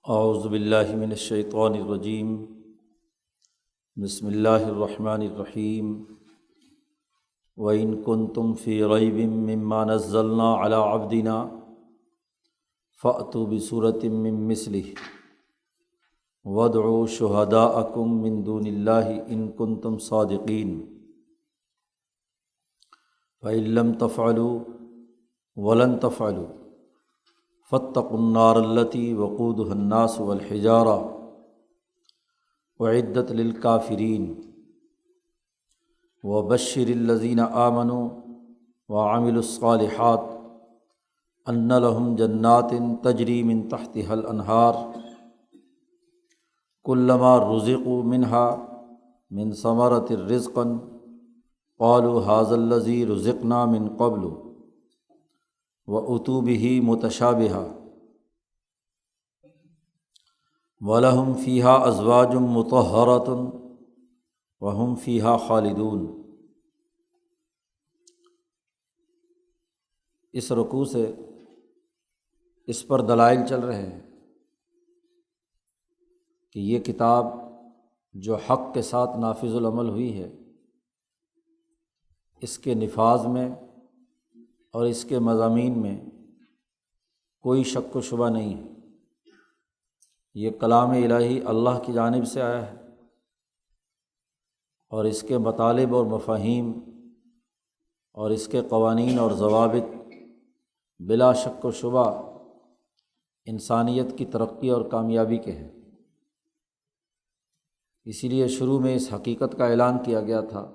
اعوذ باللہ من الشیطان الرجیم بسم اللہ الرحمن الرحیم وَإِن كُنتُمْ فِي رَيْبٍ مِّمَّا نَزَّلْنَا عَلَىٰ عَبْدِنَا فَأْتُوا بِسُورَةٍ مِّن مِّثْلِهِ وَادْعُوا شُهَدَاءَكُم مِّن دُونِ اللَّهِ إِن كُنتُمْ صَادِقِينَ فَإِن لَّمْ تَفْعَلُوا وَلَن تَفْعَلُوا فَاتَّقُوا النَّارَ الَّتِي وَقُودُهَا النَّاسُ وَالْحِجَارَةُ أُعِدَّتْ لِلْكَافِرِينَ وَبَشِّرِ الَّذِينَ آمَنُوا وَعَمِلُوا الصَّالِحَاتِ أَنَّ لَهُمْ جَنَّاتٍ تَجْرِي مِن تَحْتِهَا الْأَنْهَارُ كُلَّمَا رُزِقُوا مِنْهَا مِن ثَمَرَةٍ رِزْقًا قَالُوا هَٰذَا الَّذِي رُزِقْنَا مِن قَبْلُ وَأُتُوا بِهِ مُتَشَابِهًا وَلَهُمْ فِيهَا أَزْوَاجٌ مُطَهَّرَةٌ وَهُمْ فِيهَا خَالِدُونَ۔ اس رکوع سے اس پر دلائل چل رہے ہیں کہ یہ کتاب جو حق کے ساتھ نافذ العمل ہوئی ہے، اس کے نفاذ میں اور اس کے مضامین میں کوئی شک و شبہ نہیں ہے۔ یہ کلام الہی اللہ کی جانب سے آیا ہے اور اس کے مطالب اور مفاہیم اور اس کے قوانین اور ضوابط بلا شک و شبہ انسانیت کی ترقی اور کامیابی کے ہیں۔ اسی لیے شروع میں اس حقیقت کا اعلان کیا گیا تھا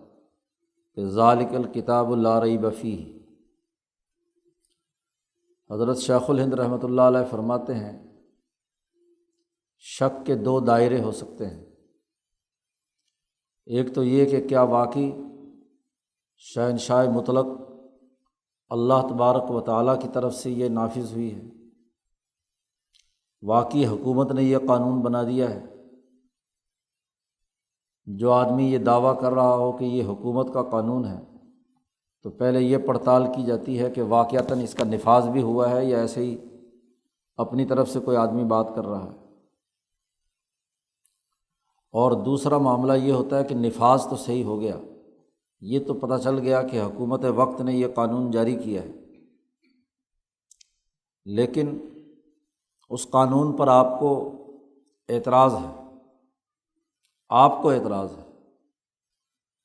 کہ ذالک الکتاب لا ریب فیہ۔ حضرت شیخ الہند رحمۃ اللہ علیہ فرماتے ہیں شک کے دو دائرے ہو سکتے ہیں۔ ایک تو یہ کہ کیا واقعی شہنشاہ مطلق اللہ تبارک و تعالیٰ کی طرف سے یہ نافذ ہوئی ہے، واقعی حکومت نے یہ قانون بنا دیا ہے۔ جو آدمی یہ دعویٰ کر رہا ہو کہ یہ حکومت کا قانون ہے تو پہلے یہ پڑتال کی جاتی ہے کہ واقعتاً اس کا نفاذ بھی ہوا ہے یا ایسے ہی اپنی طرف سے کوئی آدمی بات کر رہا ہے۔ اور دوسرا معاملہ یہ ہوتا ہے کہ نفاذ تو صحیح ہو گیا، یہ تو پتہ چل گیا کہ حکومت وقت نے یہ قانون جاری کیا ہے، لیکن اس قانون پر آپ کو اعتراض ہے، آپ کو اعتراض ہے،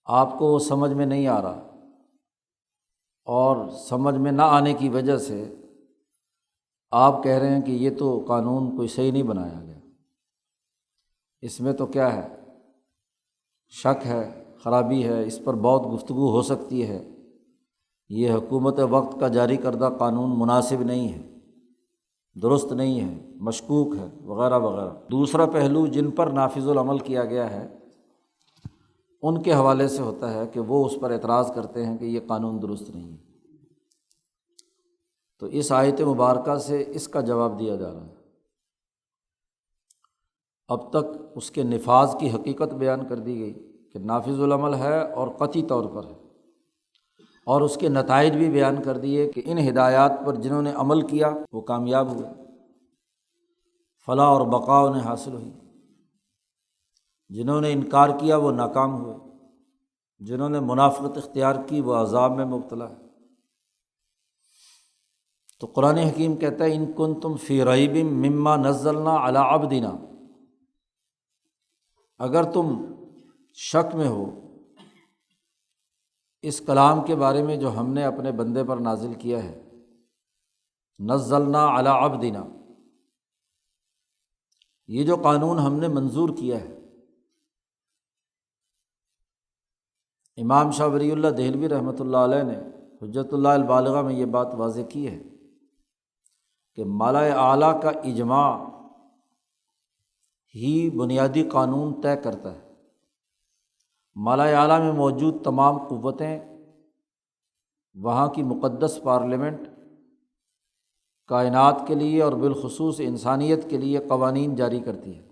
آپ کو وہ سمجھ میں نہیں آ رہا، اور سمجھ میں نہ آنے کی وجہ سے آپ کہہ رہے ہیں کہ یہ تو قانون کوئی صحیح نہیں بنایا گیا، اس میں تو کیا ہے، شک ہے، خرابی ہے، اس پر بہت گفتگو ہو سکتی ہے، یہ حکومت وقت کا جاری کردہ قانون مناسب نہیں ہے، درست نہیں ہے، مشکوک ہے، وغیرہ وغیرہ۔ دوسرا پہلو جن پر نافذ العمل کیا گیا ہے ان کے حوالے سے ہوتا ہے کہ وہ اس پر اعتراض کرتے ہیں کہ یہ قانون درست نہیں ہے۔ تو اس آیت مبارکہ سے اس کا جواب دیا جا رہا ہے۔ اب تک اس کے نفاذ کی حقیقت بیان کر دی گئی کہ نافذ العمل ہے اور قطعی طور پر ہے، اور اس کے نتائج بھی بیان کر دیے کہ ان ہدایات پر جنہوں نے عمل کیا وہ کامیاب ہوئے، فلاح اور بقا انہیں حاصل ہوئی، جنہوں نے انکار کیا وہ ناکام ہوئے، جنہوں نے منافقت اختیار کی وہ عذاب میں مبتلا ہے۔ تو قرآن حکیم کہتا ہے ان کنتم فی ریب مما نزلنا علی عبدنا، اگر تم شک میں ہو اس کلام کے بارے میں جو ہم نے اپنے بندے پر نازل کیا ہے، نزلنا علی عبدنا، یہ جو قانون ہم نے منظور کیا ہے۔ امام شاہ ولی اللہ دہلوی رحمۃ اللہ علیہ نے حجت اللہ البالغہ میں یہ بات واضح کی ہے کہ ملأ اعلیٰ کا اجماع ہی بنیادی قانون طے کرتا ہے۔ ملأ اعلیٰ میں موجود تمام قوتیں، وہاں کی مقدس پارلیمنٹ کائنات کے لیے اور بالخصوص انسانیت کے لیے قوانین جاری کرتی ہے۔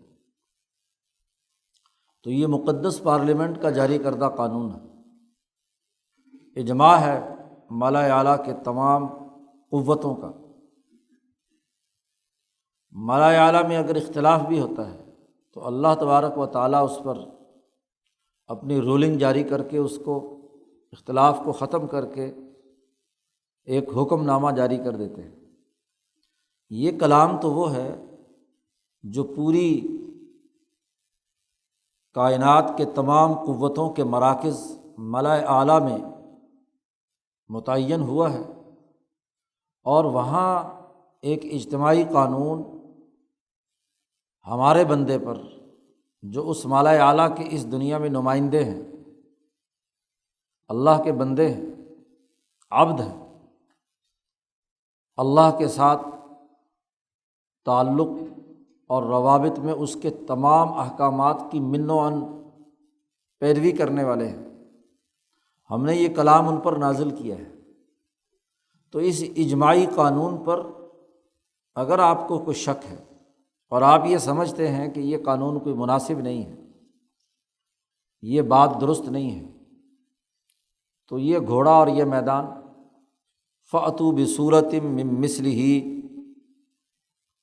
تو یہ مقدس پارلیمنٹ کا جاری کردہ قانون ہے، اجماع ہے ملأ اعلیٰ کے تمام قوتوں کا۔ ملائے اعلیٰ میں اگر اختلاف بھی ہوتا ہے تو اللہ تبارک و تعالیٰ اس پر اپنی رولنگ جاری کر کے اس کو اختلاف کو ختم کر کے ایک حکم نامہ جاری کر دیتے ہیں۔ یہ کلام تو وہ ہے جو پوری کائنات کے تمام قوتوں کے مراکز ملائے اعلیٰ میں متعین ہوا ہے، اور وہاں ایک اجتماعی قانون ہمارے بندے پر جو اس ملائے اعلیٰ کے اس دنیا میں نمائندے ہیں، اللہ کے بندے ہیں، عبد ہیں، اللہ کے ساتھ تعلق اور روابط میں اس کے تمام احکامات کی من و عن پیروی کرنے والے ہیں۔ ہم نے یہ کلام ان پر نازل کیا ہے، تو اس اجماعی قانون پر اگر آپ کو کوئی شک ہے اور آپ یہ سمجھتے ہیں کہ یہ قانون کوئی مناسب نہیں ہے، یہ بات درست نہیں ہے، تو یہ گھوڑا اور یہ میدان فَأْتُوا بِصُورَةٍ مِّن مِّثْلِهِ،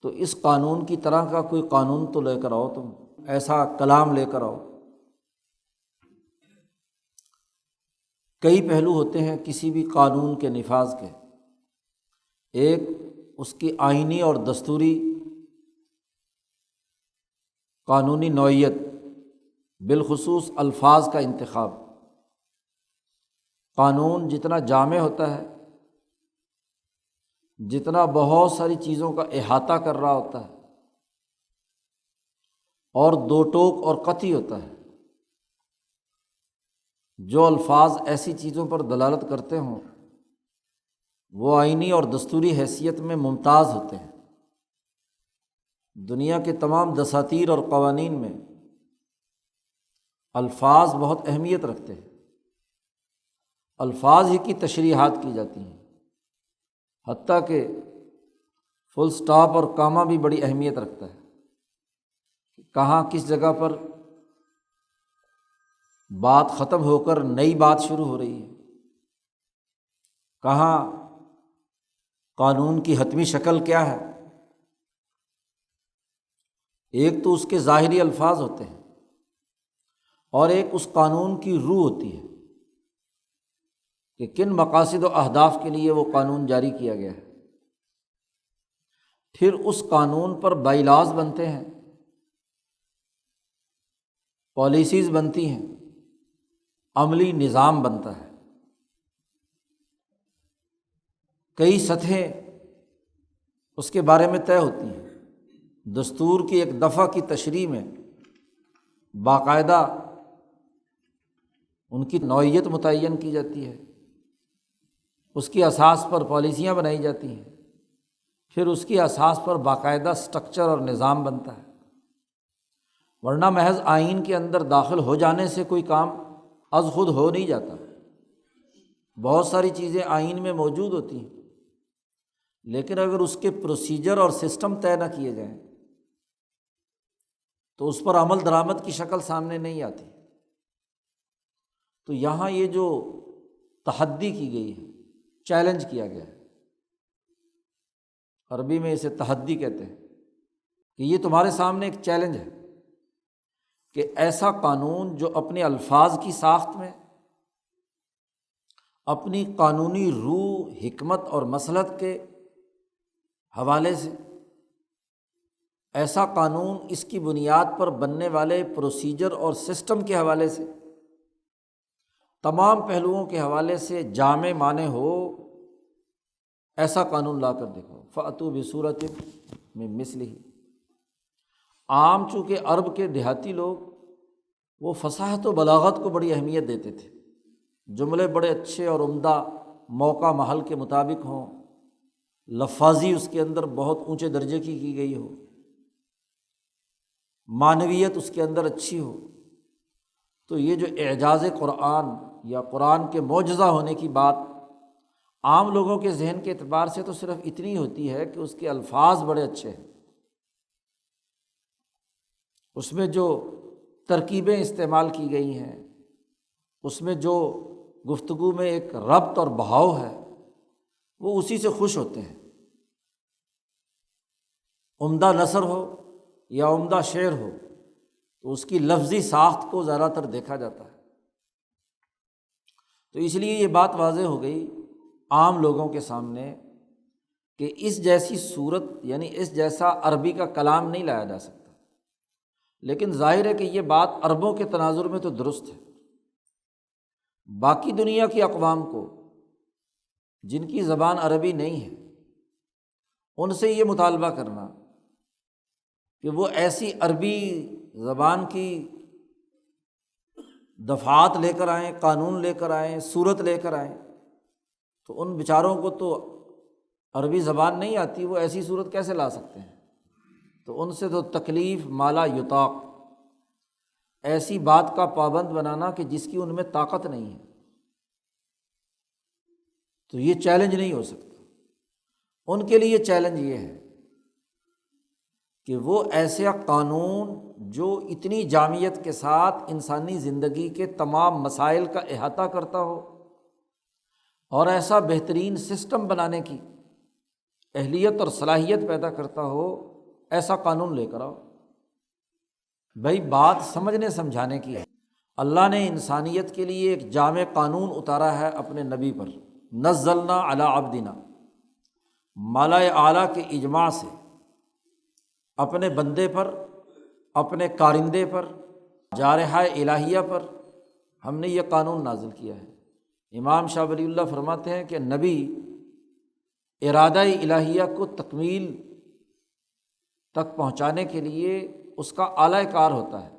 تو اس قانون کی طرح کا کوئی قانون تو لے کر آؤ، تم ایسا کلام لے کر آؤ۔ کئی پہلو ہوتے ہیں کسی بھی قانون کے نفاذ کے، ایک اس کی آئینی اور دستوری قانونی نوعیت، بالخصوص الفاظ کا انتخاب۔ قانون جتنا جامع ہوتا ہے، جتنا بہت ساری چیزوں کا احاطہ کر رہا ہوتا ہے اور دو ٹوک اور قطعی ہوتا ہے، جو الفاظ ایسی چیزوں پر دلالت کرتے ہوں وہ آئینی اور دستوری حیثیت میں ممتاز ہوتے ہیں۔ دنیا کے تمام دساتیر اور قوانین میں الفاظ بہت اہمیت رکھتے ہیں، الفاظ ہی کی تشریحات کی جاتی ہیں، حتیٰ کہ فل سٹاپ اور کامہ بھی بڑی اہمیت رکھتا ہے، کہاں کس جگہ پر بات ختم ہو کر نئی بات شروع ہو رہی ہے، کہاں قانون کی حتمی شکل کیا ہے۔ ایک تو اس کے ظاہری الفاظ ہوتے ہیں اور ایک اس قانون کی روح ہوتی ہے کہ کن مقاصد و اہداف کے لیے وہ قانون جاری کیا گیا ہے۔ پھر اس قانون پر بائی لاز بنتے ہیں، پالیسیز بنتی ہیں، عملی نظام بنتا ہے۔ کئی سطحیں اس کے بارے میں طے ہوتی ہیں۔ دستور کی ایک دفعہ کی تشریح میں باقاعدہ ان کی نوعیت متعین کی جاتی ہے، اس کی اساس پر پالیسیاں بنائی جاتی ہیں، پھر اس کی اساس پر باقاعدہ سٹرکچر اور نظام بنتا ہے، ورنہ محض آئین کے اندر داخل ہو جانے سے کوئی کام از خود ہو نہیں جاتا۔ بہت ساری چیزیں آئین میں موجود ہوتی ہیں، لیکن اگر اس کے پروسیجر اور سسٹم طے نہ کیے جائیں تو اس پر عمل درآمد کی شکل سامنے نہیں آتی۔ تو یہاں یہ جو تحدی کی گئی ہے، چیلنج کیا گیا ہے، عربی میں اسے تحدی کہتے ہیں، کہ یہ تمہارے سامنے ایک چیلنج ہے کہ ایسا قانون جو اپنے الفاظ کی ساخت میں، اپنی قانونی روح، حکمت اور مصلحت کے حوالے سے، ایسا قانون اس کی بنیاد پر بننے والے پروسیجر اور سسٹم کے حوالے سے، تمام پہلوؤں کے حوالے سے جامع معنی ہو، ایسا قانون لا کر دکھاؤ۔ فَأْتُوا بِصُورَةٍ مِّن مِّثْلِهِ۔ عام چونکہ عرب کے دیہاتی لوگ وہ فصاحت و بلاغت کو بڑی اہمیت دیتے تھے، جملے بڑے اچھے اور عمدہ موقع محل کے مطابق ہوں، لفاظی اس کے اندر بہت اونچے درجے کی گئی ہو، معنویت اس کے اندر اچھی ہو، تو یہ جو اعجاز قرآن یا قرآن کے معجزہ ہونے کی بات عام لوگوں کے ذہن کے اعتبار سے تو صرف اتنی ہوتی ہے کہ اس کے الفاظ بڑے اچھے ہیں، اس میں جو ترکیبیں استعمال کی گئی ہیں، اس میں جو گفتگو میں ایک ربط اور بہاؤ ہے، وہ اسی سے خوش ہوتے ہیں۔ عمدہ نثر ہو یا عمدہ شعر ہو تو اس کی لفظی ساخت کو زیادہ تر دیکھا جاتا ہے۔ تو اس لیے یہ بات واضح ہو گئی عام لوگوں کے سامنے کہ اس جیسی صورت یعنی اس جیسا عربی کا کلام نہیں لایا جا سکتا، لیکن ظاہر ہے کہ یہ بات عربوں کے تناظر میں تو درست ہے۔ باقی دنیا کی اقوام کو جن کی زبان عربی نہیں ہے ان سے یہ مطالبہ کرنا کہ وہ ایسی عربی زبان کی دفعات لے کر آئیں، قانون لے کر آئیں، صورت لے کر آئیں، تو ان بیچاروں کو تو عربی زبان نہیں آتی، وہ ایسی صورت کیسے لا سکتے ہیں؟ تو ان سے تو تکلیف مالا یطاق، ایسی بات کا پابند بنانا کہ جس کی ان میں طاقت نہیں ہے، تو یہ چیلنج نہیں ہو سکتا۔ ان کے لیے چیلنج یہ ہے کہ وہ ایسے قانون جو اتنی جامعیت کے ساتھ انسانی زندگی کے تمام مسائل کا احاطہ کرتا ہو اور ایسا بہترین سسٹم بنانے کی اہلیت اور صلاحیت پیدا کرتا ہو، ایسا قانون لے کر آؤ۔ بھائی بات سمجھنے سمجھانے کی ہے۔ اللہ نے انسانیت کے لیے ایک جامع قانون اتارا ہے اپنے نبی پر، نزلنا علی عبدنا، مالا اعلیٰ کے اجماع سے اپنے بندے پر، اپنے کارندے پر، جارحہ الہیہ پر ہم نے یہ قانون نازل کیا ہے۔ امام شاہ ولی اللہ فرماتے ہیں کہ نبی ارادہ الہیہ کو تکمیل تک پہنچانے کے لیے اس کا اعلیٰ کار ہوتا ہے،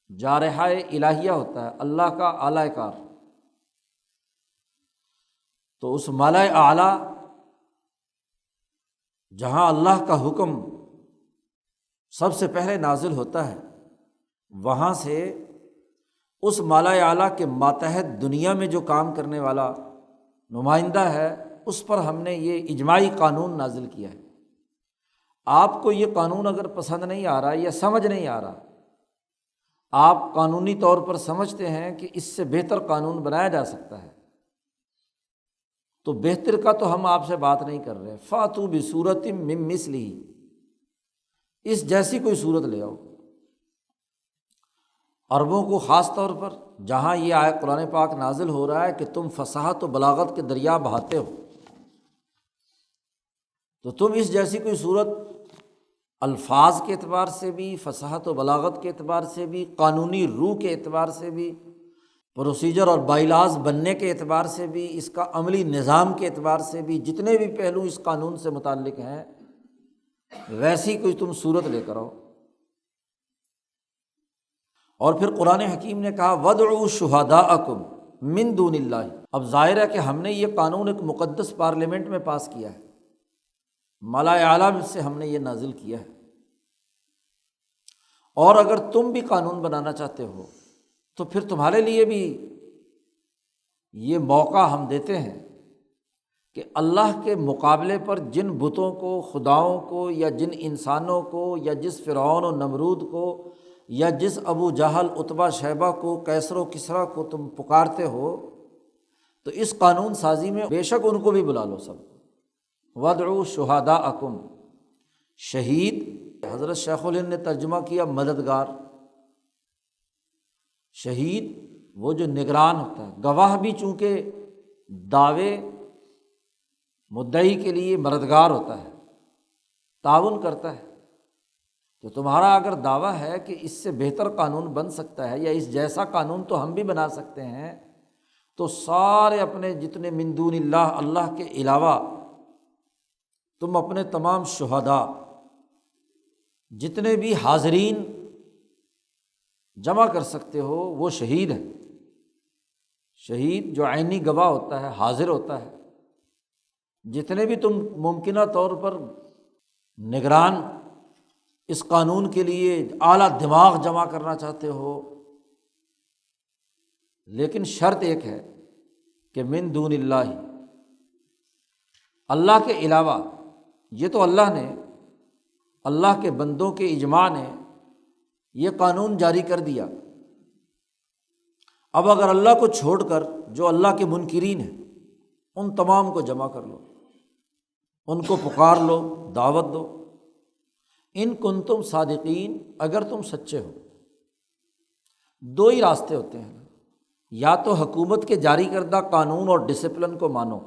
جارحہ الہیہ ہوتا ہے، اللہ کا اعلیٰ کار۔ تو اس مالا اعلیٰ جہاں اللہ کا حکم سب سے پہلے نازل ہوتا ہے، وہاں سے اس مالا اعلیٰ کے ماتحت دنیا میں جو کام کرنے والا نمائندہ ہے اس پر ہم نے یہ اجماعی قانون نازل کیا ہے۔ آپ کو یہ قانون اگر پسند نہیں آ رہا یا سمجھ نہیں آ رہا، آپ قانونی طور پر سمجھتے ہیں کہ اس سے بہتر قانون بنایا جا سکتا ہے، تو بہتر کا تو ہم آپ سے بات نہیں کر رہے۔ فاتوا بصورۃ من مثلہ، اس جیسی کوئی صورت لے آؤ۔ عربوں کو خاص طور پر جہاں یہ آیت قرآن پاک نازل ہو رہا ہے کہ تم فصاحت و بلاغت کے دریا بہاتے ہو، تو تم اس جیسی کوئی صورت الفاظ کے اعتبار سے بھی، فصاحت و بلاغت کے اعتبار سے بھی، قانونی روح کے اعتبار سے بھی، پروسیجر اور بائیلاز بننے کے اعتبار سے بھی، اس کا عملی نظام کے اعتبار سے بھی، جتنے بھی پہلو اس قانون سے متعلق ہیں، ویسی کوئی تم صورت لے کر آؤ۔ اور پھر قرآن حکیم نے کہا وَادْعُوا شُهَدَاءَكُمْ مِن دُونِ اللَّهِ۔ اب ظاہر ہے کہ ہم نے یہ قانون ایک مقدس پارلیمنٹ میں پاس کیا ہے، مالا اعلیٰ سے ہم نے یہ نازل کیا ہے، اور اگر تم بھی قانون بنانا چاہتے ہو تو پھر تمہارے لیے بھی یہ موقع ہم دیتے ہیں کہ اللہ کے مقابلے پر جن بتوں کو، خداؤں کو، یا جن انسانوں کو، یا جس فرعون و نمرود کو، یا جس ابو جہل، عتبہ، شیبہ کو، کیسر و کسریٰ کو تم پکارتے ہو، تو اس قانون سازی میں بے شک ان کو بھی بلا لو سب۔ وَادْعُوا شُهَدَاءَكُمْ، شہید حضرت شیخ الہند نے ترجمہ کیا مددگار۔ شہید وہ جو نگران ہوتا ہے، گواہ بھی چونکہ دعوے مدعی کے لیے مددگار ہوتا ہے، تعاون کرتا ہے۔ تو تمہارا اگر دعویٰ ہے کہ اس سے بہتر قانون بن سکتا ہے یا اس جیسا قانون تو ہم بھی بنا سکتے ہیں، تو سارے اپنے جتنے من دون اللہ، اللہ کے علاوہ تم اپنے تمام شہداء، جتنے بھی حاضرین جمع کر سکتے ہو، وہ شہید ہیں۔ شہید جو عینی گواہ ہوتا ہے، حاضر ہوتا ہے، جتنے بھی تم ممکنہ طور پر نگران اس قانون کے لیے اعلیٰ دماغ جمع کرنا چاہتے ہو، لیکن شرط ایک ہے کہ من دون اللہ، اللہ کے علاوہ۔ یہ تو اللہ نے، اللہ کے بندوں کے اجماع نے یہ قانون جاری کر دیا۔ اب اگر اللہ کو چھوڑ کر جو اللہ کے منکرین ہیں ان تمام کو جمع کر لو، ان کو پکار لو، دعوت دو۔ ان کنتم صادقین، اگر تم سچے ہو۔ دو ہی راستے ہوتے ہیں، یا تو حکومت کے جاری کردہ قانون اور ڈسپلن کو مانو،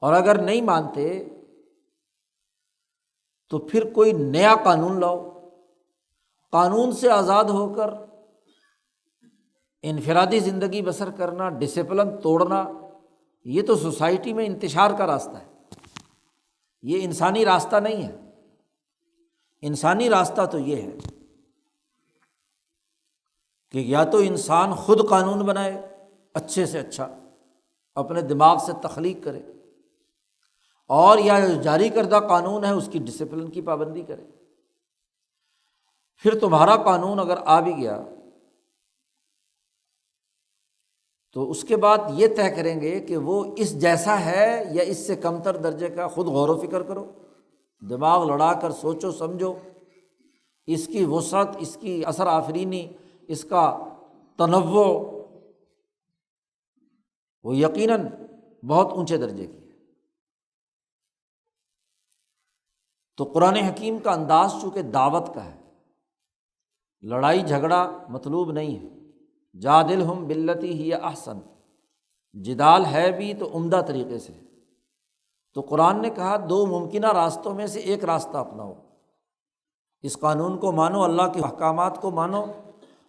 اور اگر نہیں مانتے تو پھر کوئی نیا قانون لاؤ۔ قانون سے آزاد ہو کر انفرادی زندگی بسر کرنا، ڈسپلن توڑنا، یہ تو سوسائٹی میں انتشار کا راستہ ہے، یہ انسانی راستہ نہیں ہے۔ انسانی راستہ تو یہ ہے کہ یا تو انسان خود قانون بنائے، اچھے سے اچھا اپنے دماغ سے تخلیق کرے، اور یا جاری کردہ قانون ہے اس کی ڈسپلن کی پابندی کرے۔ پھر تمہارا قانون اگر آ بھی گیا تو اس کے بعد یہ طے کریں گے کہ وہ اس جیسا ہے یا اس سے کمتر درجے کا۔ خود غور و فکر کرو، دماغ لڑا کر سوچو سمجھو، اس کی وسعت، اس کی اثر آفرینی، اس کا تنوع، وہ یقیناً بہت اونچے درجے کی ہے۔ تو قرآن حکیم کا انداز چونکہ دعوت کا ہے، لڑائی جھگڑا مطلوب نہیں ہے۔ جادلہم باللتی ہی احسن، جدال ہے بھی تو عمدہ طریقے سے۔ تو قرآن نے کہا دو ممکنہ راستوں میں سے ایک راستہ اپناؤ، اس قانون کو مانو، اللہ کے احکامات کو مانو،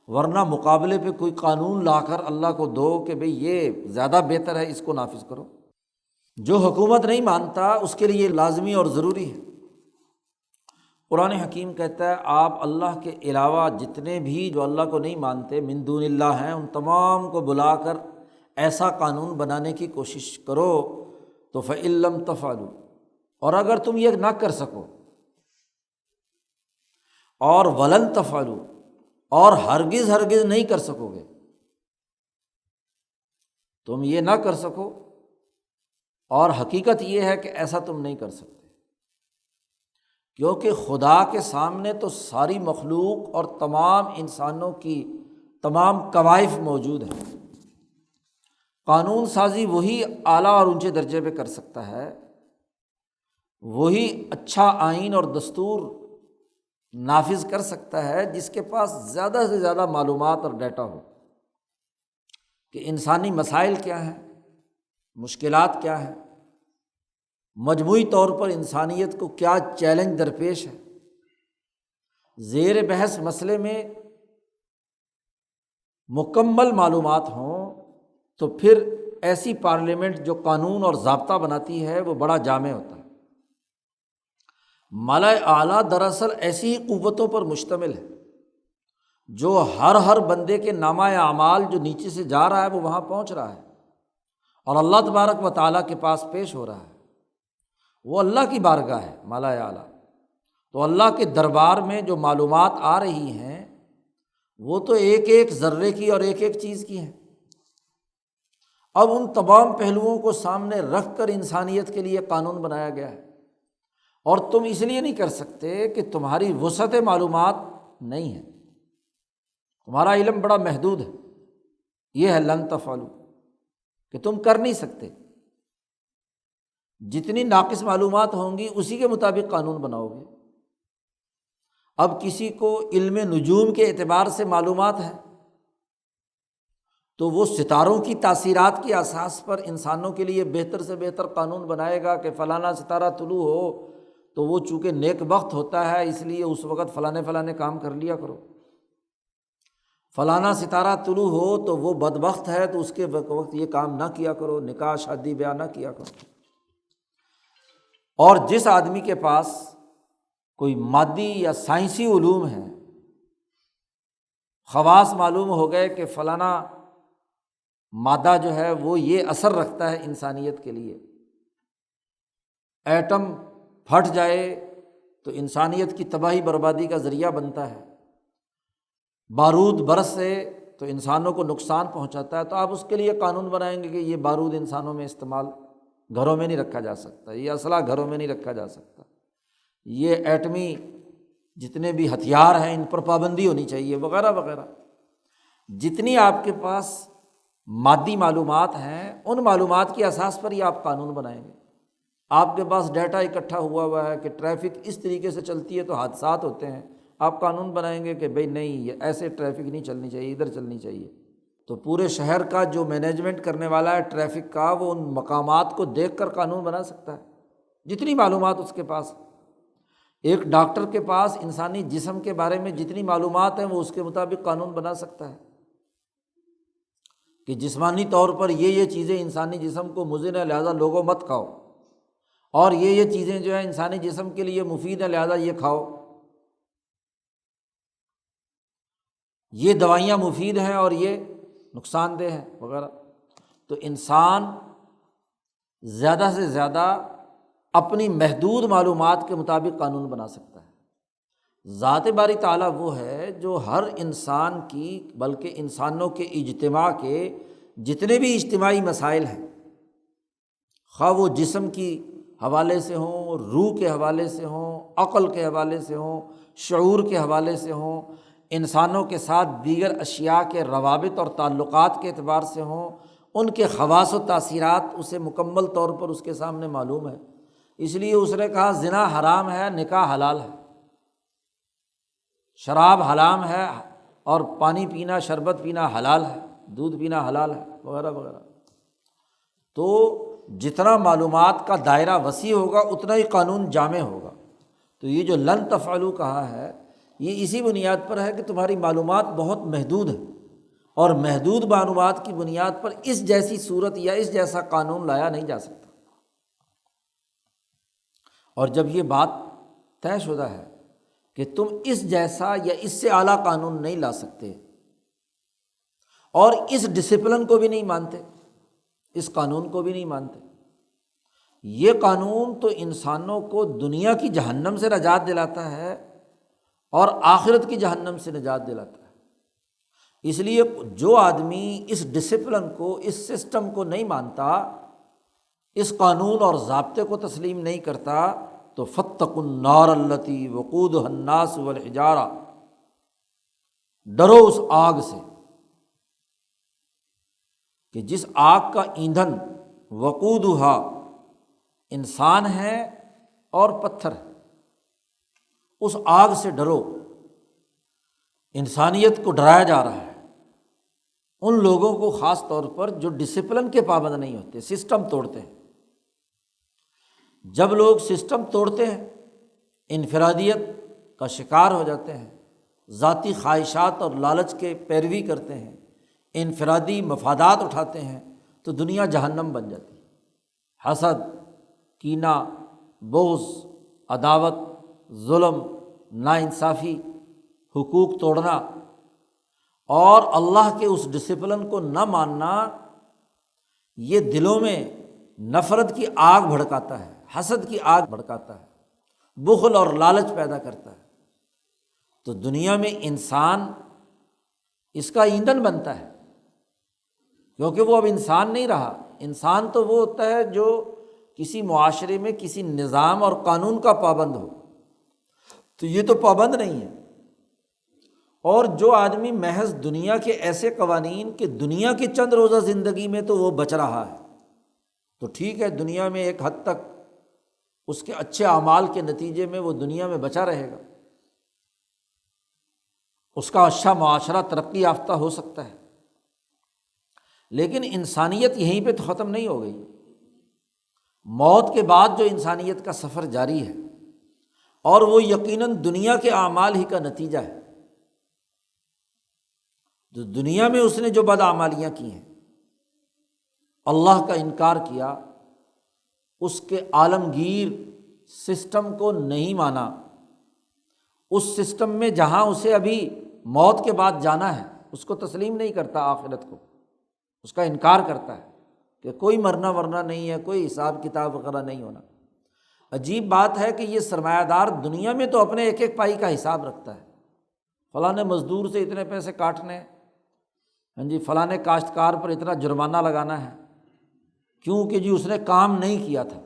ورنہ مقابلے پہ کوئی قانون لا کر اللہ کو دو کہ بھئی یہ زیادہ بہتر ہے، اس کو نافذ کرو۔ جو حکومت نہیں مانتا اس کے لیے لازمی اور ضروری ہے۔ قرآن حکیم کہتا ہے آپ اللہ کے علاوہ جتنے بھی جو اللہ کو نہیں مانتے من دون اللہ ہیں، ان تمام کو بلا کر ایسا قانون بنانے کی کوشش کرو۔ تو فَإِن لَّمْ تَفْعَلُوا، اور اگر تم یہ نہ کر سکو، اور وَلَن تَفْعَلُوا، اور ہرگز ہرگز نہیں کر سکو گے، تم یہ نہ کر سکو، اور حقیقت یہ ہے کہ ایسا تم نہیں کر سکتے، کیونکہ خدا کے سامنے تو ساری مخلوق اور تمام انسانوں کی تمام کوائف موجود ہیں۔ قانون سازی وہی اعلیٰ اور اونچے درجے پہ کر سکتا ہے، وہی اچھا آئین اور دستور نافذ کر سکتا ہے جس کے پاس زیادہ سے زیادہ معلومات اور ڈیٹا ہو کہ انسانی مسائل کیا ہیں، مشکلات کیا ہیں، مجموعی طور پر انسانیت کو کیا چیلنج درپیش ہے۔ زیر بحث مسئلے میں مکمل معلومات ہوں تو پھر ایسی پارلیمنٹ جو قانون اور ضابطہ بناتی ہے وہ بڑا جامع ہوتا ہے۔ ملأ اعلیٰ دراصل ایسی ہی قوتوں پر مشتمل ہے جو ہر بندے کے نامہ اعمال جو نیچے سے جا رہا ہے وہ وہاں پہنچ رہا ہے اور اللہ تبارک و تعالیٰ کے پاس پیش ہو رہا ہے۔ وہ اللہ کی بارگاہ ہے ملأ اعلیٰ، تو اللہ کے دربار میں جو معلومات آ رہی ہیں وہ تو ایک ایک ذرے کی اور ایک ایک چیز کی ہیں۔ اب ان تمام پہلوؤں کو سامنے رکھ کر انسانیت کے لیے قانون بنایا گیا ہے، اور تم اس لیے نہیں کر سکتے کہ تمہاری وسعت معلومات نہیں ہے، تمہارا علم بڑا محدود ہے۔ یہ ہے لن تفعلوا، کہ تم کر نہیں سکتے، جتنی ناقص معلومات ہوں گی اسی کے مطابق قانون بناؤ گے۔ اب کسی کو علم نجوم کے اعتبار سے معلومات ہے تو وہ ستاروں کی تاثیرات کی اساس پر انسانوں کے لیے بہتر سے بہتر قانون بنائے گا کہ فلانا ستارہ طلوع ہو تو وہ چونکہ نیک بخت ہوتا ہے اس لیے اس وقت فلانے کام کر لیا کرو، فلانا ستارہ طلوع ہو تو وہ بدبخت ہے تو اس کے وقت یہ کام نہ کیا کرو، نکاح شادی بیاہ نہ کیا کرو۔ اور جس آدمی کے پاس کوئی مادی یا سائنسی علوم ہیں، خواص معلوم ہو گئے کہ فلانا مادہ جو ہے وہ یہ اثر رکھتا ہے انسانیت کے لیے، ایٹم پھٹ جائے تو انسانیت کی تباہی بربادی کا ذریعہ بنتا ہے، بارود برس سے تو انسانوں کو نقصان پہنچاتا ہے، تو آپ اس کے لیے قانون بنائیں گے کہ یہ بارود انسانوں میں استعمال گھروں میں نہیں رکھا جا سکتا، یہ اسلحہ گھروں میں نہیں رکھا جا سکتا، یہ ایٹمی جتنے بھی ہتھیار ہیں ان پر پابندی ہونی چاہیے، وغیرہ وغیرہ۔ جتنی آپ کے پاس مادی معلومات ہیں ان معلومات کی اساس پر ہی آپ قانون بنائیں گے۔ آپ کے پاس ڈیٹا اکٹھا ہوا ہے کہ ٹریفک اس طریقے سے چلتی ہے تو حادثات ہوتے ہیں، آپ قانون بنائیں گے کہ بھئی نہیں، یہ ایسے ٹریفک نہیں چلنی چاہیے، ادھر چلنی چاہیے۔ تو پورے شہر کا جو مینجمنٹ کرنے والا ہے ٹریفک کا، وہ ان مقامات کو دیکھ کر قانون بنا سکتا ہے، جتنی معلومات اس کے پاس۔ ایک ڈاکٹر کے پاس انسانی جسم کے بارے میں جتنی معلومات ہیں وہ اس کے مطابق قانون بنا سکتا ہے کہ جسمانی طور پر یہ چیزیں انسانی جسم کو مضر ہیں، لہٰذا لوگوں مت کھاؤ، اور یہ چیزیں جو ہیں انسانی جسم کے لیے مفید ہیں، لہٰذا یہ کھاؤ، یہ دوائیاں مفید ہیں اور یہ نقصان دہ ہیں وغیرہ۔ تو انسان زیادہ سے زیادہ اپنی محدود معلومات کے مطابق قانون بنا سکتا ہے۔ ذات باری تعالیٰ وہ ہے جو ہر انسان کی، بلکہ انسانوں کے اجتماع کے جتنے بھی اجتماعی مسائل ہیں، خواہ وہ جسم کی حوالے سے ہوں، روح کے حوالے سے ہوں، عقل کے حوالے سے ہوں، شعور کے حوالے سے ہوں، انسانوں کے ساتھ دیگر اشیاء کے روابط اور تعلقات کے اعتبار سے ہوں، ان کے خواص و تاثیرات اسے مکمل طور پر اس کے سامنے معلوم ہے۔ اس لیے اس نے کہا زنا حرام ہے، نکاح حلال ہے، شراب حرام ہے اور پانی پینا، شربت پینا حلال ہے، دودھ پینا حلال ہے، وغیرہ وغیرہ۔ تو جتنا معلومات کا دائرہ وسیع ہوگا اتنا ہی قانون جامع ہوگا۔ تو یہ جو لن تفعلوا کہا ہے، یہ اسی بنیاد پر ہے کہ تمہاری معلومات بہت محدود ہے، اور محدود معلومات کی بنیاد پر اس جیسی صورت یا اس جیسا قانون لایا نہیں جا سکتا۔ اور جب یہ بات طے شدہ ہے کہ تم اس جیسا یا اس سے اعلیٰ قانون نہیں لا سکتے، اور اس ڈسپلن کو بھی نہیں مانتے، اس قانون کو بھی نہیں مانتے، یہ قانون تو انسانوں کو دنیا کی جہنم سے نجات دلاتا ہے اور آخرت کی جہنم سے نجات دلاتا ہے۔ اس لیے جو آدمی اس ڈسپلن کو، اس سسٹم کو نہیں مانتا، اس قانون اور ضابطے کو تسلیم نہیں کرتا، تو فاتقوا النار التی وقودها الناس والحجارہ، ڈرو اس آگ سے کہ جس آگ کا ایندھن وقودھا انسان ہے اور پتھر ہے، اس آگ سے ڈرو۔ انسانیت کو ڈرایا جا رہا ہے، ان لوگوں کو خاص طور پر جو ڈسپلن کے پابند نہیں ہوتے، سسٹم توڑتے ہیں۔ جب لوگ سسٹم توڑتے ہیں، انفرادیت کا شکار ہو جاتے ہیں، ذاتی خواہشات اور لالچ کے پیروی کرتے ہیں، انفرادی مفادات اٹھاتے ہیں، تو دنیا جہنم بن جاتی ہے۔ حسد، کینہ، بغض، عداوت، ظلم، ناانصافی، حقوق توڑنا اور اللہ کے اس ڈسپلن کو نہ ماننا، یہ دلوں میں نفرت کی آگ بھڑکاتا ہے، حسد کی آگ بھڑکاتا ہے، بخل اور لالچ پیدا کرتا ہے۔ تو دنیا میں انسان اس کا ایندھن بنتا ہے، کیونکہ وہ اب انسان نہیں رہا۔ انسان تو وہ ہوتا ہے جو کسی معاشرے میں کسی نظام اور قانون کا پابند ہو، تو یہ تو پابند نہیں ہے۔ اور جو آدمی محض دنیا کے ایسے قوانین کہ دنیا کی چند روزہ زندگی میں تو وہ بچ رہا ہے، تو ٹھیک ہے، دنیا میں ایک حد تک اس کے اچھے اعمال کے نتیجے میں وہ دنیا میں بچا رہے گا، اس کا اچھا معاشرہ ترقی یافتہ ہو سکتا ہے۔ لیکن انسانیت یہیں پہ تو ختم نہیں ہو گئی، موت کے بعد جو انسانیت کا سفر جاری ہے، اور وہ یقیناً دنیا کے اعمال ہی کا نتیجہ ہے۔ جو دنیا میں اس نے جو بدعمالیاں کی ہیں، اللہ کا انکار کیا، اس کے عالمگیر سسٹم کو نہیں مانا، اس سسٹم میں جہاں اسے ابھی موت کے بعد جانا ہے اس کو تسلیم نہیں کرتا، آخرت کو اس کا انکار کرتا ہے کہ کوئی مرنا ورنا نہیں ہے، کوئی حساب کتاب وغیرہ نہیں ہونا۔ عجیب بات ہے کہ یہ سرمایہ دار دنیا میں تو اپنے ایک ایک پائی کا حساب رکھتا ہے، فلاں مزدور سے اتنے پیسے کاٹنے، ہاں جی، فلاں کاشتکار پر اتنا جرمانہ لگانا ہے، کیونکہ جی اس نے کام نہیں کیا تھا۔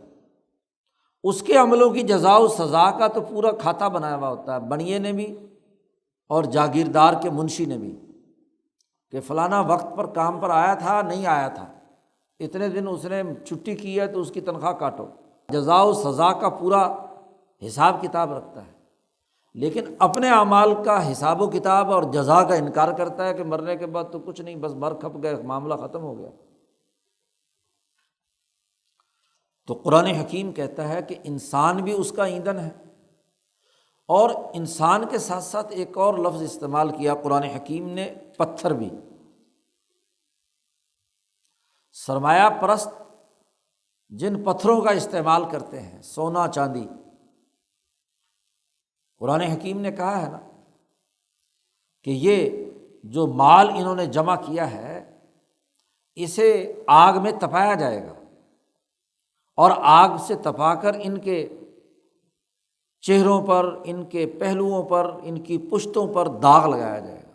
اس کے عملوں کی جزا و سزا کا تو پورا کھاتا بنایا ہوا ہوتا ہے، بنیے نے بھی اور جاگیردار کے منشی نے بھی، کہ فلانا وقت پر کام پر آیا تھا، نہیں آیا تھا، اتنے دن اس نے چھٹی کی ہے تو اس کی تنخواہ کاٹو۔ جزا و سزا کا پورا حساب کتاب رکھتا ہے، لیکن اپنے اعمال کا حساب و کتاب اور جزا کا انکار کرتا ہے کہ مرنے کے بعد تو کچھ نہیں، بس مر کھپ گئے، معاملہ ختم ہو گیا۔ تو قرآن حکیم کہتا ہے کہ انسان بھی اس کا ایندھن ہے، اور انسان کے ساتھ ساتھ ایک اور لفظ استعمال کیا قرآن حکیم نے، پتھر بھی۔ سرمایہ پرست جن پتھروں کا استعمال کرتے ہیں، سونا چاندی، قرآن حکیم نے کہا ہے نا کہ یہ جو مال انہوں نے جمع کیا ہے اسے آگ میں تپایا جائے گا، اور آگ سے تپا کر ان کے چہروں پر، ان کے پہلوؤں پر، ان کی پشتوں پر داغ لگایا جائے گا۔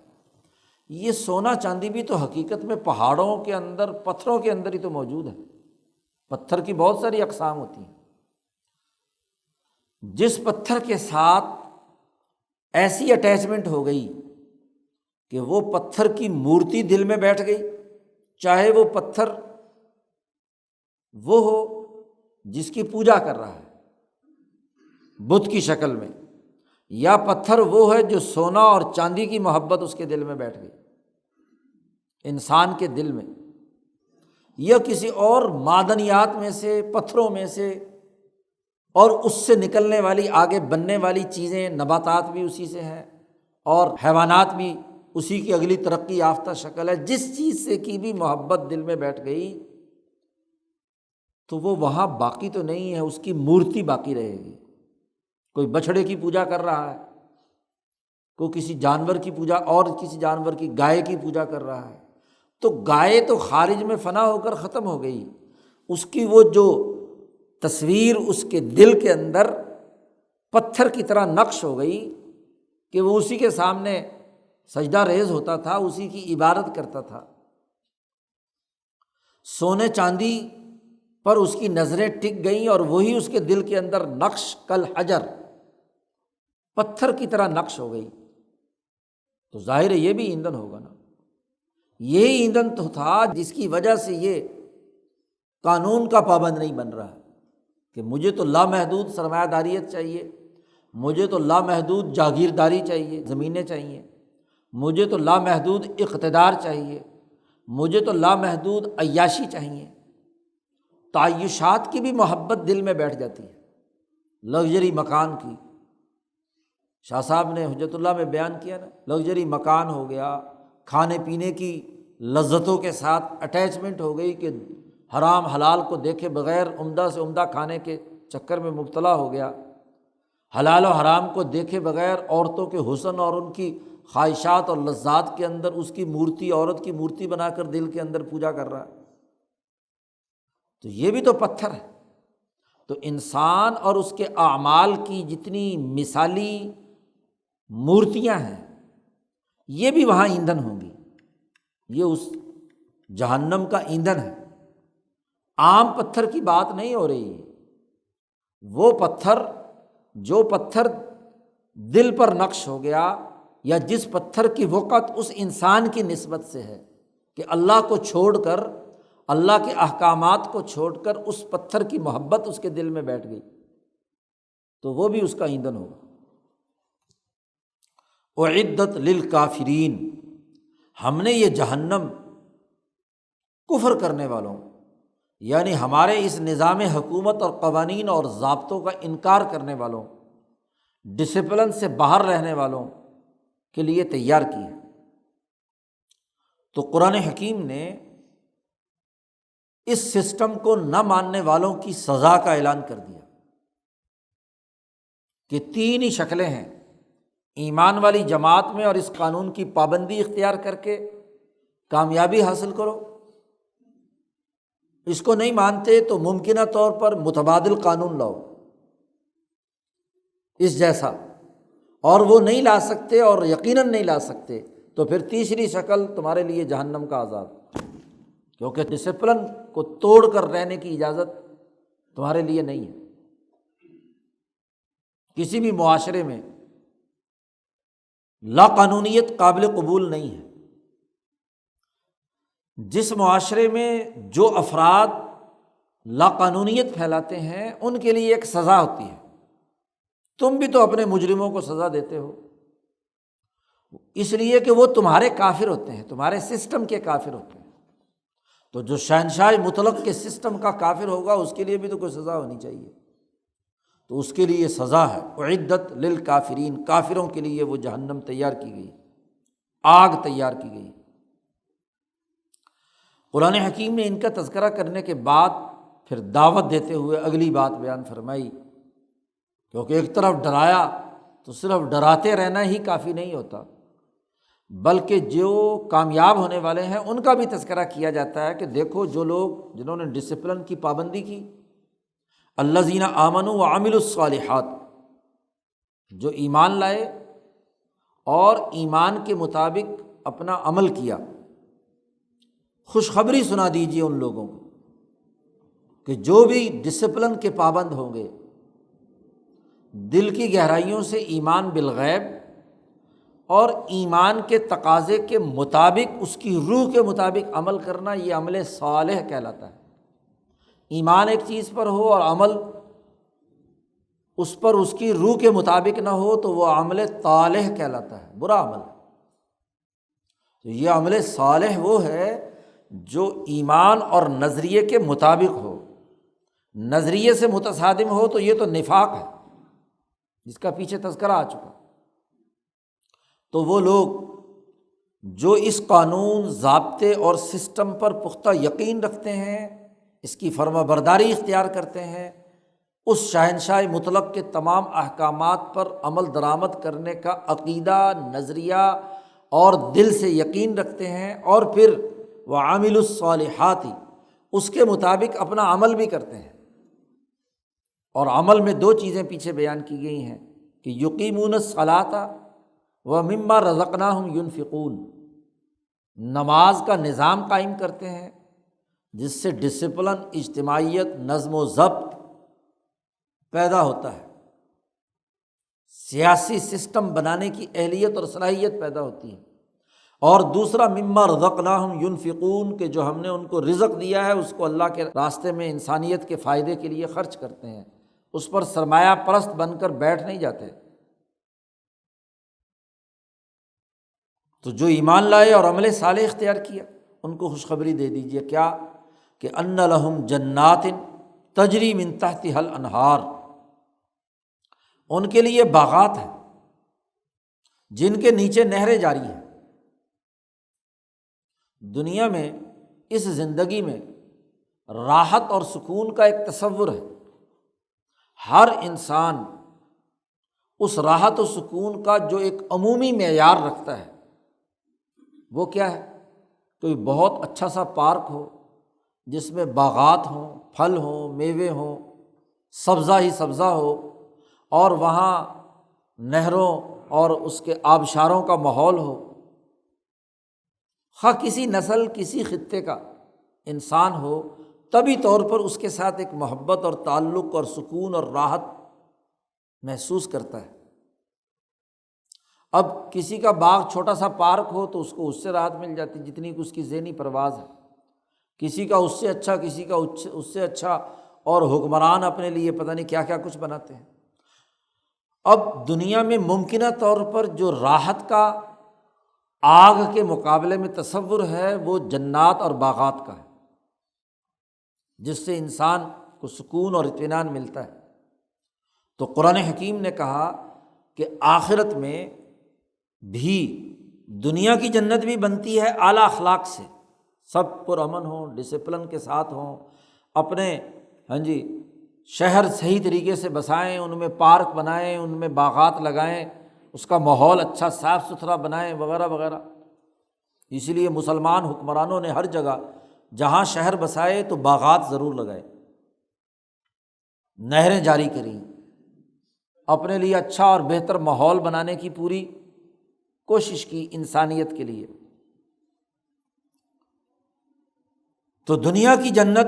یہ سونا چاندی بھی تو حقیقت میں پہاڑوں کے اندر، پتھروں کے اندر ہی تو موجود ہے۔ پتھر کی بہت ساری اقسام ہوتی ہیں، جس پتھر کے ساتھ ایسی اٹیچمنٹ ہو گئی کہ وہ پتھر کی مورتی دل میں بیٹھ گئی، چاہے وہ پتھر وہ ہو جس کی پوجا کر رہا ہے بت کی شکل میں، یا پتھر وہ ہے جو سونا اور چاندی کی محبت اس کے دل میں بیٹھ گئی، انسان کے دل میں، یا کسی اور معدنیات میں سے، پتھروں میں سے، اور اس سے نکلنے والی آگے بننے والی چیزیں، نباتات بھی اسی سے ہیں اور حیوانات بھی اسی کی اگلی ترقی یافتہ شکل ہے۔ جس چیز سے کی بھی محبت دل میں بیٹھ گئی تو وہ وہاں باقی تو نہیں ہے، اس کی مورتی باقی رہے گی۔ کوئی بچھڑے کی پوجا کر رہا ہے، کوئی کسی جانور کی پوجا، اور کسی جانور کی، گائے کی پوجا کر رہا ہے، تو گائے تو خارج میں فنا ہو کر ختم ہو گئی، اس کی وہ جو تصویر اس کے دل کے اندر پتھر کی طرح نقش ہو گئی کہ وہ اسی کے سامنے سجدہ ریز ہوتا تھا، اسی کی عبادت کرتا تھا۔ سونے چاندی پر اس کی نظریں ٹک گئیں اور وہی اس کے دل کے اندر نقش کل حجر، پتھر کی طرح نقش ہو گئی، تو ظاہر ہے یہ بھی ایندھن ہوگا نا۔ یہی ایندھن تو تھا جس کی وجہ سے یہ قانون کا پابند نہیں بن رہا کہ مجھے تو لامحدود سرمایہ داریت چاہیے، مجھے تو لامحدود جاگیرداری چاہیے، زمینیں چاہیے، مجھے تو لامحدود اقتدار چاہیے، مجھے تو لامحدود عیاشی چاہیے۔ تعیشات کی بھی محبت دل میں بیٹھ جاتی ہے، لگژری مکان کی۔ شاہ صاحب نے حجت اللہ میں بیان کیا نا، لگژری مکان ہو گیا، کھانے پینے کی لذتوں کے ساتھ اٹیچمنٹ ہو گئی کہ حرام حلال کو دیکھے بغیر عمدہ سے عمدہ کھانے کے چکر میں مبتلا ہو گیا، حلال و حرام کو دیکھے بغیر عورتوں کے حسن اور ان کی خواہشات اور لذات کے اندر اس کی مورتی، عورت کی مورتی بنا کر دل کے اندر پوجا کر رہا ہے، تو یہ بھی تو پتھر ہے۔ تو انسان اور اس کے اعمال کی جتنی مثالی مورتیاں ہیں یہ بھی وہاں ایندھن ہوں گی، یہ اس جہنم کا ایندھن ہے۔ عام پتھر کی بات نہیں ہو رہی ہے، وہ پتھر جو پتھر دل پر نقش ہو گیا، یا جس پتھر کی وقت اس انسان کی نسبت سے ہے کہ اللہ کو چھوڑ کر، اللہ کے احکامات کو چھوڑ کر اس پتھر کی محبت اس کے دل میں بیٹھ گئی، تو وہ بھی اس کا ایندھن ہوگا۔ اعدت للکافرین، ہم نے یہ جہنم کفر کرنے والوں، یعنی ہمارے اس نظام حکومت اور قوانین اور ضابطوں کا انکار کرنے والوں، ڈسپلن سے باہر رہنے والوں کے لیے تیار کی ہے۔ تو قرآن حکیم نے اس سسٹم کو نہ ماننے والوں کی سزا کا اعلان کر دیا کہ 3 ہی شکلیں ہیں، ایمان والی جماعت میں اور اس قانون کی پابندی اختیار کر کے کامیابی حاصل کرو، اس کو نہیں مانتے تو ممکنہ طور پر متبادل قانون لاؤ اس جیسا، اور وہ نہیں لا سکتے اور یقیناً نہیں لا سکتے تو پھر تیسری شکل تمہارے لیے جہنم کا عذاب، کیونکہ ڈسپلن کو توڑ کر رہنے کی اجازت تمہارے لیے نہیں ہے۔ کسی بھی معاشرے میں لا قانونیت قابل قبول نہیں ہے۔ جس معاشرے میں جو افراد لاقانونیت پھیلاتے ہیں، ان کے لیے ایک سزا ہوتی ہے۔ تم بھی تو اپنے مجرموں کو سزا دیتے ہو، اس لیے کہ وہ تمہارے کافر ہوتے ہیں، تمہارے سسٹم کے کافر ہوتے ہیں۔ تو جو شہنشاہ مطلق کے سسٹم کا کافر ہوگا اس کے لیے بھی تو کوئی سزا ہونی چاہیے، تو اس کے لیے سزا ہے۔ اعدت للکافرین، کافروں کے لیے وہ جہنم تیار کی گئی، آگ تیار کی گئی۔ قرآن حکیم نے ان کا تذکرہ کرنے کے بعد پھر دعوت دیتے ہوئے اگلی بات بیان فرمائی، کیونکہ ایک طرف ڈرایا تو صرف ڈراتے رہنا ہی کافی نہیں ہوتا، بلکہ جو کامیاب ہونے والے ہیں ان کا بھی تذکرہ کیا جاتا ہے کہ دیکھو جو لوگ جنہوں نے ڈسپلن کی پابندی کی، الذین آمنوا وعملوا الصالحات، جو ایمان لائے اور ایمان کے مطابق اپنا عمل کیا، خوشخبری سنا دیجیے ان لوگوں کو کہ جو بھی ڈسپلن کے پابند ہوں گے، دل کی گہرائیوں سے ایمان بالغیب اور ایمان کے تقاضے کے مطابق اس کی روح کے مطابق عمل کرنا، یہ عمل صالح کہلاتا ہے۔ ایمان ایک چیز پر ہو اور عمل اس پر اس کی روح کے مطابق نہ ہو تو وہ عمل طالح کہلاتا ہے، برا عمل ہے۔ تو یہ عمل صالح وہ ہے جو ایمان اور نظریے کے مطابق ہو، نظریے سے متصادم ہو تو یہ تو نفاق ہے جس کا پیچھے تذکرہ آ چکا۔ تو وہ لوگ جو اس قانون، ضابطے اور سسٹم پر پختہ یقین رکھتے ہیں، اس کی فرما برداری اختیار کرتے ہیں، اس شہنشاہ مطلق کے تمام احکامات پر عمل درآمد کرنے کا عقیدہ، نظریہ اور دل سے یقین رکھتے ہیں، اور پھر وعاملوا الصالحات، اس کے مطابق اپنا عمل بھی کرتے ہیں۔ اور عمل میں دو چیزیں پیچھے بیان کی گئی ہیں کہ یقیمون الصلاۃ ومما رزقناہم ینفقون، نماز کا نظام قائم کرتے ہیں جس سے ڈسپلن، اجتماعیت، نظم و ضبط پیدا ہوتا ہے، سیاسی سسٹم بنانے کی اہلیت اور صلاحیت پیدا ہوتی ہے۔ اور دوسرا مما رزقناہم ینفقون، کہ جو ہم نے ان کو رزق دیا ہے اس کو اللہ کے راستے میں انسانیت کے فائدے کے لیے خرچ کرتے ہیں، اس پر سرمایہ پرست بن کر بیٹھ نہیں جاتے۔ تو جو ایمان لائے اور عمل صالح اختیار کیا ان کو خوشخبری دے دیجیے، کیا کہ ان لہم جنات تجری من تحتها الانہار، ان کے لیے باغات ہیں جن کے نیچے نہریں جاری ہیں۔ دنیا میں اس زندگی میں راحت اور سکون کا ایک تصور ہے، ہر انسان اس راحت و سکون کا جو ایک عمومی معیار رکھتا ہے وہ کیا ہے؟ کوئی بہت اچھا سا پارک ہو جس میں باغات ہوں، پھل ہوں، میوے ہوں، سبزہ ہی سبزہ ہو، اور وہاں نہروں اور اس کے آبشاروں کا ماحول ہو۔ خواہ کسی نسل، کسی خطے کا انسان ہو، طبی طور پر اس کے ساتھ ایک محبت اور تعلق اور سکون اور راحت محسوس کرتا ہے۔ اب کسی کا باغ چھوٹا سا پارک ہو تو اس کو اس سے راحت مل جاتی جتنی کہ اس کی ذہنی پرواز ہے، کسی کا اس سے اچھا، کسی کا اس سے اچھا، اور حکمران اپنے لیے پتہ نہیں کیا کیا کچھ بناتے ہیں۔ اب دنیا میں ممکنہ طور پر جو راحت کا آگ کے مقابلے میں تصور ہے وہ جنات اور باغات کا ہے، جس سے انسان کو سکون اور اطمینان ملتا ہے۔ تو قرآن حکیم نے کہا کہ آخرت میں بھی دنیا کی جنت بھی بنتی ہے اعلیٰ اخلاق سے، سب پرامن ہوں، ڈسپلن کے ساتھ ہوں، اپنے شہر صحیح طریقے سے بسائیں، ان میں پارک بنائیں، ان میں باغات لگائیں، اس کا ماحول اچھا صاف ستھرا بنائیں وغیرہ وغیرہ۔ اسی لیے مسلمان حکمرانوں نے ہر جگہ جہاں شہر بسائے تو باغات ضرور لگائے، نہریں جاری کریں، اپنے لیے اچھا اور بہتر ماحول بنانے کی پوری کوشش کی انسانیت کے لیے۔ تو دنیا کی جنت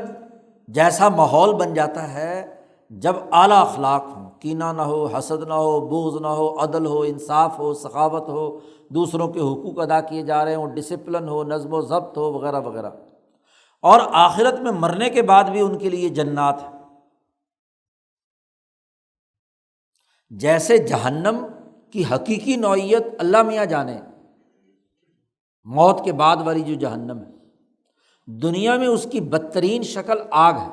جیسا ماحول بن جاتا ہے جب اعلیٰ اخلاق ہوں، کینہ نہ ہو، حسد نہ ہو، بغض نہ ہو، عدل ہو، انصاف ہو، سخاوت ہو، دوسروں کے حقوق ادا کیے جا رہے ہوں، ڈسپلن ہو، نظم و ضبط ہو وغیرہ وغیرہ۔ اور آخرت میں مرنے کے بعد بھی ان کے لیے جنات ہے۔ جیسے جہنم کی حقیقی نوعیت اللہ میاں جانے، موت کے بعد والی جو جہنم ہے، دنیا میں اس کی بدترین شکل آگ ہے۔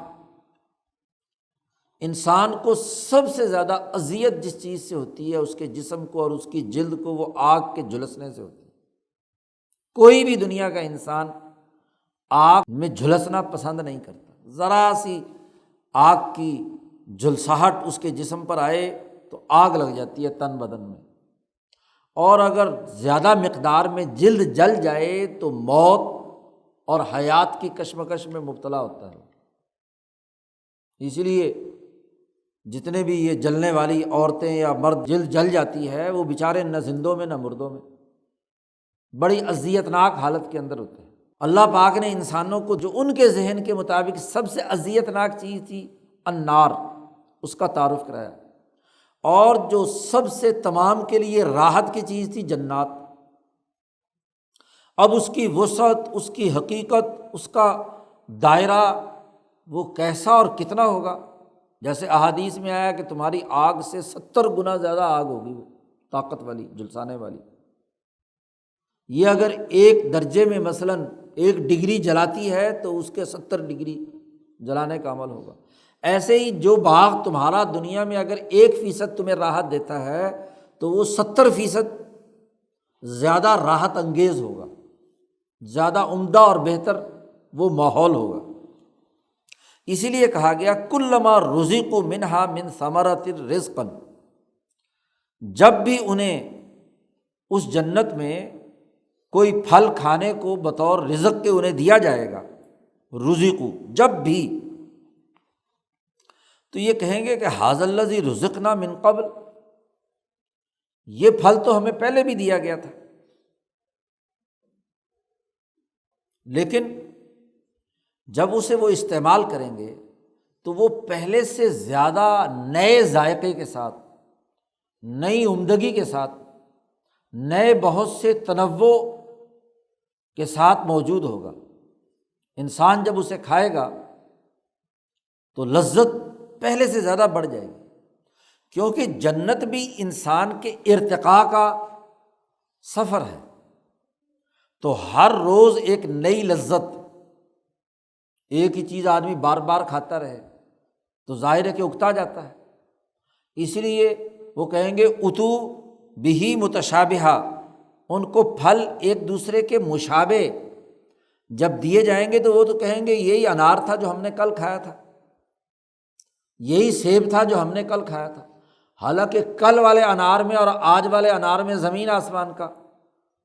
انسان کو سب سے زیادہ اذیت جس چیز سے ہوتی ہے، اس کے جسم کو اور اس کی جلد کو، وہ آگ کے جھلسنے سے ہوتی ہے۔ کوئی بھی دنیا کا انسان آگ میں جھلسنا پسند نہیں کرتا۔ ذرا سی آگ کی جھلساہٹ اس کے جسم پر آئے تو آگ لگ جاتی ہے تن بدن میں، اور اگر زیادہ مقدار میں جلد جل جائے تو موت اور حیات کی کشمکش میں مبتلا ہوتا ہے۔ اس لیے جتنے بھی یہ جلنے والی عورتیں یا مرد جلد جل جاتی ہے، وہ بیچارے نہ زندوں میں نہ مردوں میں بڑی اذیتناک حالت کے اندر ہوتے ہیں۔ اللہ پاک نے انسانوں کو جو ان کے ذہن کے مطابق سب سے اذیتناک چیز تھی النار، اس کا تعارف کرایا، اور جو سب سے تمام کے لیے راحت کی چیز تھی جنات۔ اب اس کی وسعت، اس کی حقیقت، اس کا دائرہ وہ کیسا اور کتنا ہوگا؟ جیسے احادیث میں آیا کہ تمہاری آگ سے 70 گنا زیادہ آگ ہوگی، وہ طاقت والی، جلسانے والی۔ یہ اگر ایک درجے میں مثلاً 1 ڈگری جلاتی ہے تو اس کے 70 ڈگری جلانے کا عمل ہوگا۔ ایسے ہی جو باغ تمہارا دنیا میں اگر 1% تمہیں راحت دیتا ہے تو وہ 70% زیادہ راحت انگیز ہوگا، زیادہ عمدہ اور بہتر وہ ماحول ہوگا۔ اسی لیے کہا گیا کلما رزقوا منہا من ثمرۃ رزقا، جب بھی انہیں اس جنت میں کوئی پھل کھانے کو بطور رزق کے انہیں دیا جائے گا، رزقوا، جب بھی، تو یہ کہیں گے کہ ھذا الذی رزقنا من قبل، یہ پھل تو ہمیں پہلے بھی دیا گیا تھا۔ لیکن جب اسے وہ استعمال کریں گے تو وہ پہلے سے زیادہ نئے ذائقے کے ساتھ، نئی عمدگی کے ساتھ، نئے بہت سے تنوع کے ساتھ موجود ہوگا۔ انسان جب اسے کھائے گا تو لذت پہلے سے زیادہ بڑھ جائے گی، کیونکہ جنت بھی انسان کے ارتقاء کا سفر ہے۔ تو ہر روز ایک نئی لذت، ایک ہی چیز آدمی بار بار کھاتا رہے تو ظاہر ہے کہ اکتا جاتا ہے۔ اس لیے وہ کہیں گے اتو بہی متشابہہ، ان کو پھل ایک دوسرے کے مشابہ جب دیے جائیں گے تو وہ تو کہیں گے یہی انار تھا جو ہم نے کل کھایا تھا، یہی سیب تھا جو ہم نے کل کھایا تھا۔ حالانکہ کل والے انار میں اور آج والے انار میں زمین آسمان کا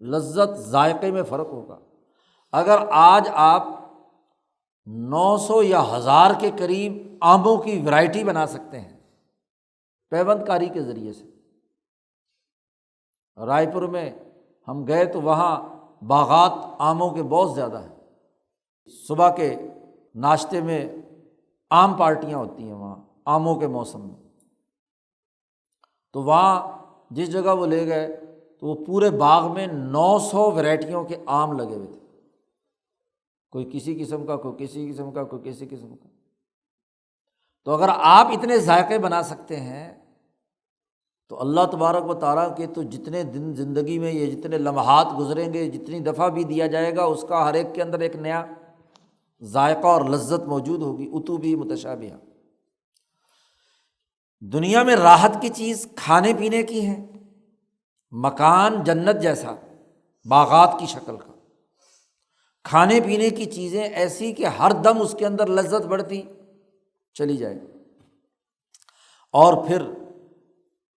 لذت، ذائقے میں فرق ہوگا۔ اگر آج آپ 900 یا 1000 کے قریب آموں کی ورائٹی بنا سکتے ہیں پیوند کاری کے ذریعے سے، رائے پور میں ہم گئے تو وہاں باغات آموں کے بہت زیادہ ہیں۔ صبح کے ناشتے میں آم پارٹیاں ہوتی ہیں وہاں آموں کے موسم میں، تو وہاں جس جگہ وہ لے گئے تو وہ پورے باغ میں 900 ورائٹیوں کے آم لگے ہوئے تھے، کوئی کسی قسم کا، کوئی کسی قسم کا، کوئی کسی قسم کا۔ تو اگر آپ اتنے ذائقے بنا سکتے ہیں تو اللہ تبارک و تعالیٰ کے تو جتنے دن زندگی میں یہ جتنے لمحات گزریں گے، جتنی دفعہ بھی دیا جائے گا، اس کا ہر ایک کے اندر ایک نیا ذائقہ اور لذت موجود ہوگی۔ اتو بھی متشابہہ، دنیا میں راحت کی چیز کھانے پینے کی ہے، مکان جنت جیسا باغات کی شکل کا، کھانے پینے کی چیزیں ایسی کہ ہر دم اس کے اندر لذت بڑھتی چلی جائے۔ اور پھر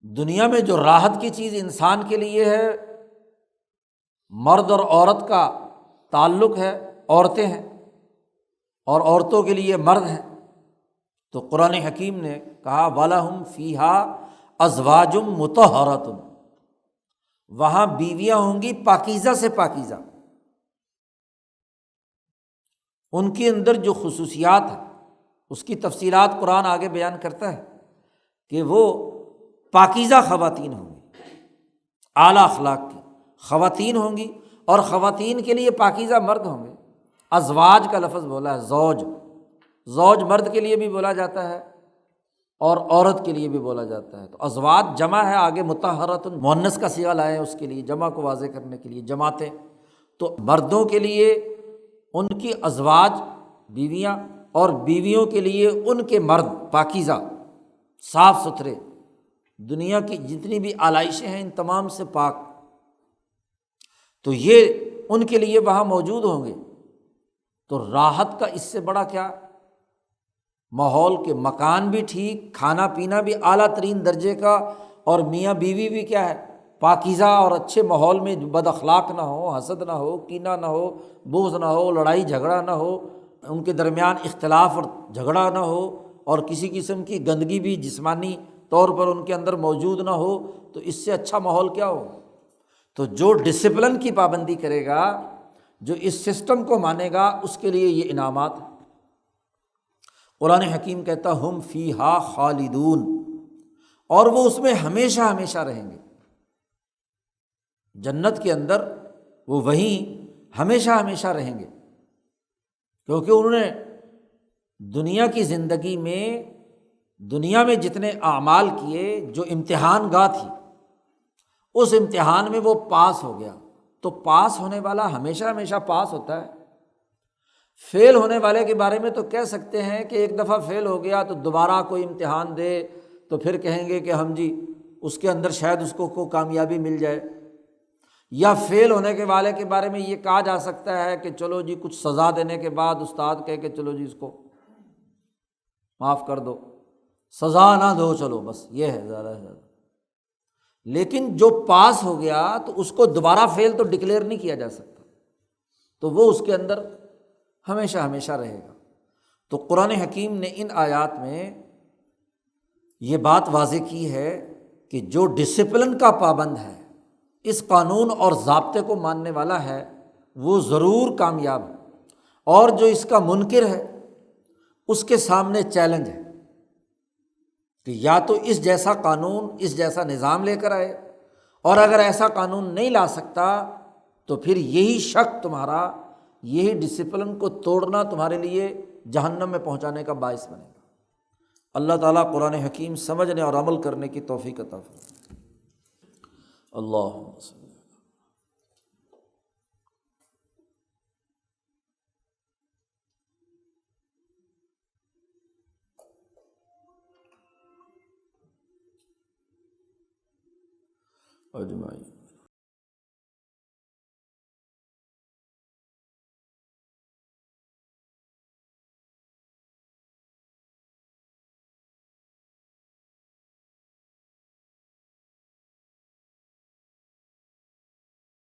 دنیا میں جو راحت کی چیز انسان کے لیے ہے، مرد اور عورت کا تعلق ہے، عورتیں ہیں اور عورتوں کے لیے مرد ہیں، تو قرآن حکیم نے کہا وَلَهُمْ فِيهَا أَزْوَاجٌ مُطَهَّرَةٌ، وہاں بیویاں ہوں گی پاکیزہ سے پاکیزہ، ان کے اندر جو خصوصیات ہیں اس کی تفصیلات قرآن آگے بیان کرتا ہے کہ وہ پاکیزہ خواتین ہوں گی، اعلیٰ اخلاق کی خواتین ہوں گی، اور خواتین کے لیے پاکیزہ مرد ہوں گے۔ ازواج کا لفظ بولا ہے، زوج، زوج مرد کے لیے بھی بولا جاتا ہے اور عورت کے لیے بھی بولا جاتا ہے۔ تو ازواج جمع ہے، آگے مطہرۃ مؤنث کا صیغہ لائے ہیں اس کے لیے، جمع کو واضح کرنے کے لیے، جماعتیں۔ تو مردوں کے لیے ان کی ازواج بیویاں، اور بیویوں کے لیے ان کے مرد پاکیزہ صاف ستھرے، دنیا کی جتنی بھی آلائشیں ہیں ان تمام سے پاک، تو یہ ان کے لیے وہاں موجود ہوں گے۔ تو راحت کا اس سے بڑا کیا ماحول، کے مکان بھی ٹھیک، کھانا پینا بھی اعلیٰ ترین درجے کا، اور میاں بیوی بھی کیا ہے پاکیزہ اور اچھے ماحول میں، بد اخلاق نہ ہو، حسد نہ ہو، کینہ نہ ہو، بغض نہ ہو، لڑائی جھگڑا نہ ہو، ان کے درمیان اختلاف اور جھگڑا نہ ہو، اور کسی قسم کی گندگی بھی جسمانی طور پر ان کے اندر موجود نہ ہو۔ تو اس سے اچھا ماحول کیا ہو؟ تو جو ڈسپلن کی پابندی کرے گا، جو اس سسٹم کو مانے گا، اس کے لیے یہ انعامات ہیں۔ قرآن حکیم کہتا ہم فیہا خالدون، اور وہ اس میں ہمیشہ ہمیشہ رہیں گے۔ جنت کے اندر وہ وہیں ہمیشہ ہمیشہ رہیں گے، کیونکہ انہوں نے دنیا کی زندگی میں، دنیا میں جتنے اعمال کیے، جو امتحان گاہ تھی، اس امتحان میں وہ پاس ہو گیا۔ تو پاس ہونے والا ہمیشہ ہمیشہ پاس ہوتا ہے۔ فیل ہونے والے کے بارے میں تو کہہ سکتے ہیں کہ ایک دفعہ فیل ہو گیا تو دوبارہ کوئی امتحان دے تو پھر کہیں گے کہ ہم جی اس کے اندر شاید اس کو کامیابی مل جائے، یا فیل ہونے کے والے کے بارے میں یہ کہا جا سکتا ہے کہ چلو جی کچھ سزا دینے کے بعد استاد کہے کہ چلو جی اس کو معاف کر دو، سزا نہ دو، چلو بس یہ ہے زیادہ سے زیادہ۔ لیکن جو پاس ہو گیا تو اس کو دوبارہ فیل تو ڈکلیئر نہیں کیا جا سکتا، تو وہ اس کے اندر ہمیشہ ہمیشہ رہے گا۔ تو قرآن حکیم نے ان آیات میں یہ بات واضح کی ہے کہ جو ڈسپلن کا پابند ہے، اس قانون اور ضابطے کو ماننے والا ہے، وہ ضرور کامیاب ہے، اور جو اس کا منکر ہے اس کے سامنے چیلنج ہے کہ یا تو اس جیسا قانون، اس جیسا نظام لے کر آئے، اور اگر ایسا قانون نہیں لا سکتا تو پھر یہی شک تمہارا، یہی ڈسپلن کو توڑنا تمہارے لیے جہنم میں پہنچانے کا باعث بنے گا۔ اللہ تعالیٰ قرآن حکیم سمجھنے اور عمل کرنے کی توفیق عطا فرمائے۔ اللہم صلی اجمعین۔